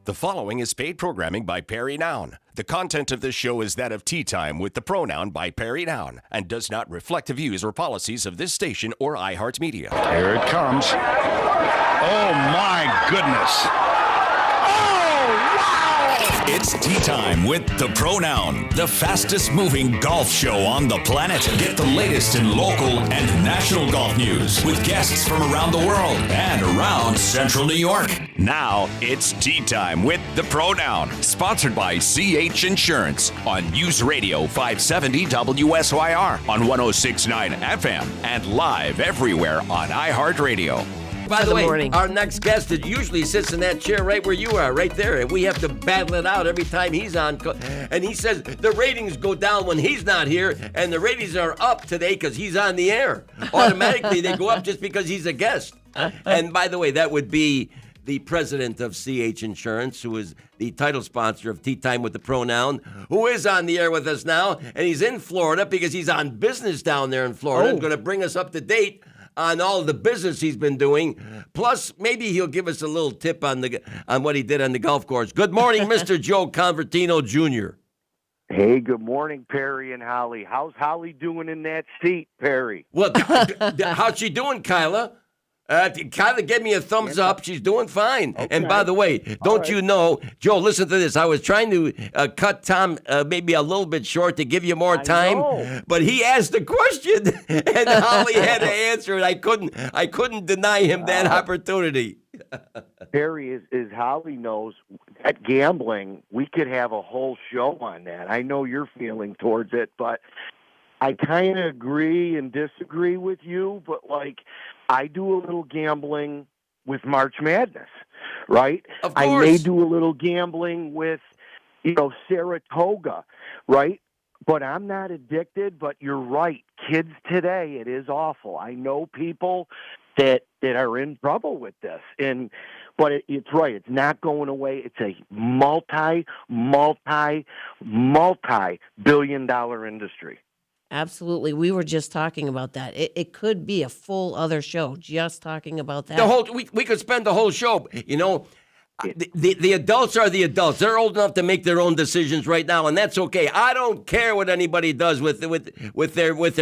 The following is paid programming by ProNoun. The content of this show is that of Tea Time with the Pronoun by ProNoun and does not reflect the views or policies of this station or iHeartMedia. Here it comes. Oh, my goodness. Oh, wow! It's Tea Time with the Pronoun, the fastest moving golf show on the planet. Get the latest in local and national golf news with guests from around the world and around Central New York. Now, it's Tea Time with the Pronoun, sponsored by CH Insurance on News Radio 570 WSYR on 106.9 FM and live everywhere on iHeartRadio. By the way, our next guest usually sits in that chair right where you are, right there. And we have to battle it out every time he's on. And he says the ratings go down when he's not here, and the ratings are up today because he's on the air. Automatically, they go up just because he's a guest. And by the way, that would be the president of CH Insurance, who is the title sponsor of Tea Time with the Pronoun, who is on the air with us now. And he's in Florida because he's on business down there in Florida and going to bring us up to date on all the business he's been doing. Plus, maybe he'll give us a little tip on what he did on the golf course. Good morning, Mr. Joe Convertino Jr. Hey, good morning, Perry and Holly. How's Holly doing in that seat, Perry? Well, how's she doing, Kyla? Kyla gave me a thumbs up. She's doing fine. Okay. And by the way, don't you know, Joe, listen to this. I was trying to cut Tom maybe a little bit short to give you more time, but he asked the question, and Holly had to answer it. I couldn't deny him that opportunity. Perry, as Holly knows, at gambling, we could have a whole show on that. I know your feeling towards it, but I kind of agree and disagree with you, but I do a little gambling with March Madness, right? Of course. I may do a little gambling with, Saratoga, right? But I'm not addicted, but you're right. Kids today, it is awful. I know people that are in trouble with this. But it's right. It's not going away. It's a multi-billion-dollar industry. Absolutely. We were just talking about that. It could be a full other show just talking about that. We could spend the whole show, The adults are the adults. They're old enough to make their own decisions right now, and that's okay. I don't care what anybody does with their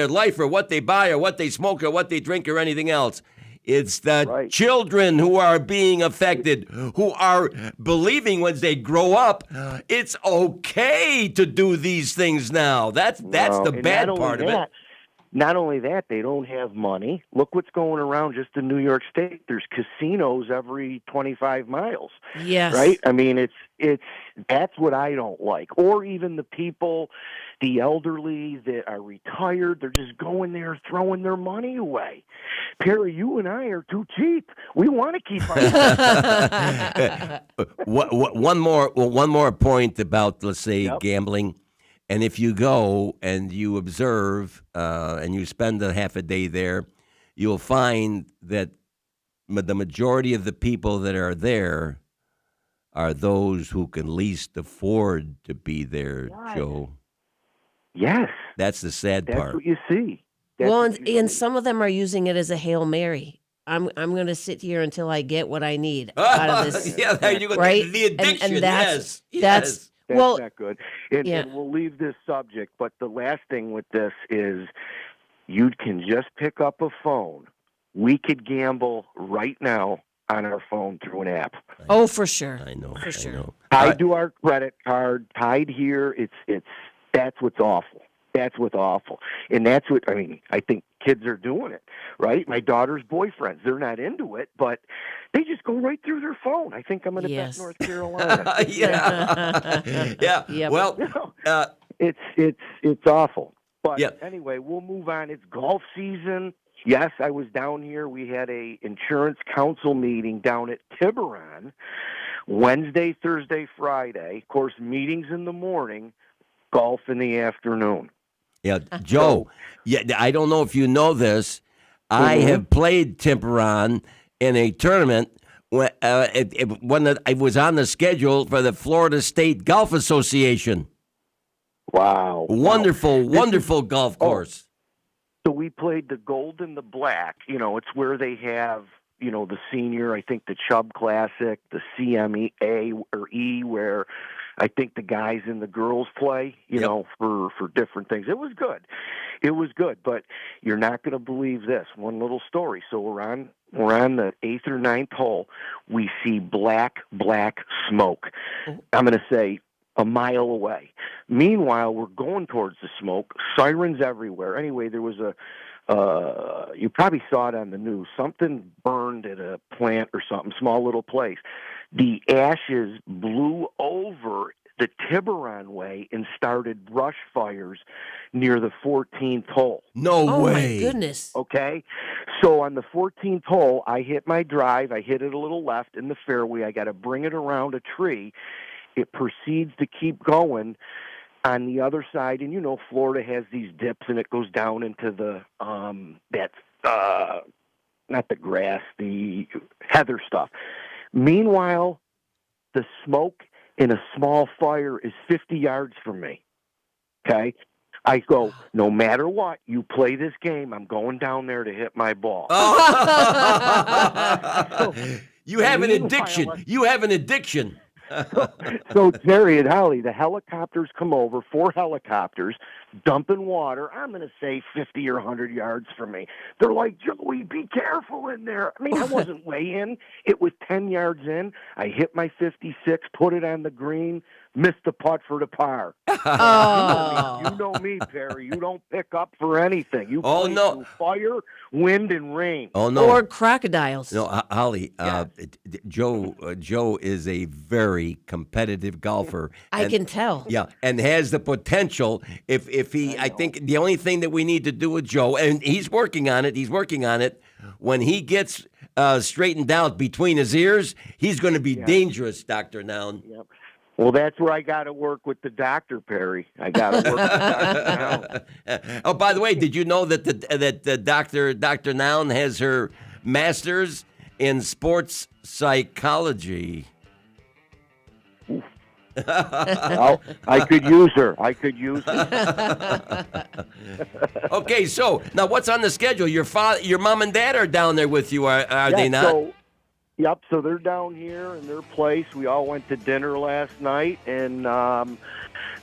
life or what they buy or what they smoke or what they drink or anything else. It's the children who are being affected, who are believing when they grow up, it's okay to do these things now. That's the bad part of it. Not only that, they don't have money. Look what's going around just in New York State. There's casinos every 25 miles. Yes. Right? I mean, that's what I don't like. Or even the people, the elderly that are retired, they're just going there throwing their money away. Perry, you and I are too cheap. We want to keep our One more point about, let's say, gambling. And if you go and you observe and you spend a half a day there, you'll find that the majority of the people that are there are those who can least afford to be there, Joe. Yes. That's the sad part. That's what you see. And some of them are using it as a Hail Mary. I'm going to sit here until I get what I need out of this. There you go. Right? The addiction, and yes. That's not good. And we'll leave this subject, but the last thing with this is you can just pick up a phone. We could gamble right now on our phone through an app. Oh, for sure. I know. For sure. I know. Tied to our credit card, tied here. That's what's awful. That's what's awful. And that's what, I think kids are doing it, right? My daughter's boyfriends, they're not into it, but they just go right through their phone. I think I'm going to bet North Carolina. Yeah. Yep. Well, it's awful. But anyway, we'll move on. It's golf season. Yes, I was down here. We had a insurance council meeting down at Tiburon Wednesday, Thursday, Friday. Of course, meetings in the morning, golf in the afternoon. Yeah, Joe, I don't know if you know this. I have played Tiburon in a tournament when I was on the schedule for the Florida State Golf Association. Wow. Wonderful golf course. So we played the gold and the black. It's where they have the senior, I think the Chubb Classic, the CME or E, where I think the guys and the girls play, for different things. It was good. It was good, but you're not going to believe this. One little story. So we're on the 8th or 9th hole. We see black smoke. I'm going to say a mile away. Meanwhile, we're going towards the smoke. Sirens everywhere. Anyway, there was you probably saw it on the news. Something burned at a plant or something, small little place. The ashes blew over the Tiburon way and started brush fires near the 14th hole. No way. Oh, my goodness. Okay? So on the 14th hole, I hit my drive. I hit it a little left in the fairway. I got to bring it around a tree. It proceeds to keep going on the other side. And, Florida has these dips, and it goes down into the, not the grass, the heather stuff. Meanwhile, the smoke in a small fire is 50 yards from me. Okay? I go, no matter what, you play this game, I'm going down there to hit my ball. Oh. You have an addiction. You have an addiction. So Jerry and Holly, the helicopters come over, 4 helicopters, dumping water. I'm going to say 50 or 100 yards from me. They're like, Joey, be careful in there. I mean, I wasn't way in. It was 10 yards in. I hit my 56, put it on the green, missed the putt for the par. Oh. You know me, Perry. You don't pick up for anything. You Oh, play no. through fire, wind, and rain. Oh, no. Or crocodiles. No, Holly, Joe is a very competitive golfer. I can tell. Yeah, and has the potential. If he, I think the only thing that we need to do with Joe, and he's working on it. When he gets straightened out between his ears, he's going to be dangerous, Dr. Noun. Yep. Well, that's where I got to work with the doctor, Perry. I got to work with Dr. Noun. Oh, by the way, did you know that the Dr. Noun has her master's in sports psychology? Well, I could use her. Okay, so now what's on the schedule? Your mom and dad are down there with you, are they not? So they're down here in their place. We all went to dinner last night, and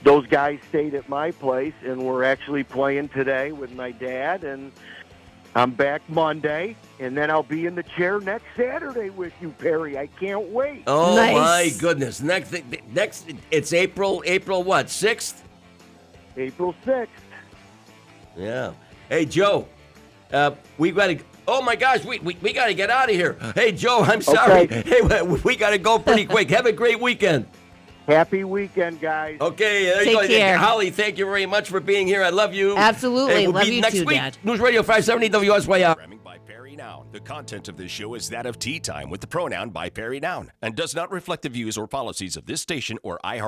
those guys stayed at my place, and we're actually playing today with my dad, and I'm back Monday, and then I'll be in the chair next Saturday with you, Perry. I can't wait. Oh, Nice. my goodness. Next, it's April what, 6th? April 6th. Yeah. Hey, Joe, we got to... Oh, my gosh, we got to get out of here. Hey, Joe, I'm sorry. Okay. Hey, we got to go pretty quick. Have a great weekend. Happy weekend, guys. Okay, there you Take go. care. Holly, thank you very much for being here. I love you. Absolutely. Hey, we'll Love be you next too, week. Dad. News Radio 570 WSYR. Programming by Perry Noun. The content of this show is that of Tea Time with the pronoun by Perry Noun and does not reflect the views or policies of this station or iHeart.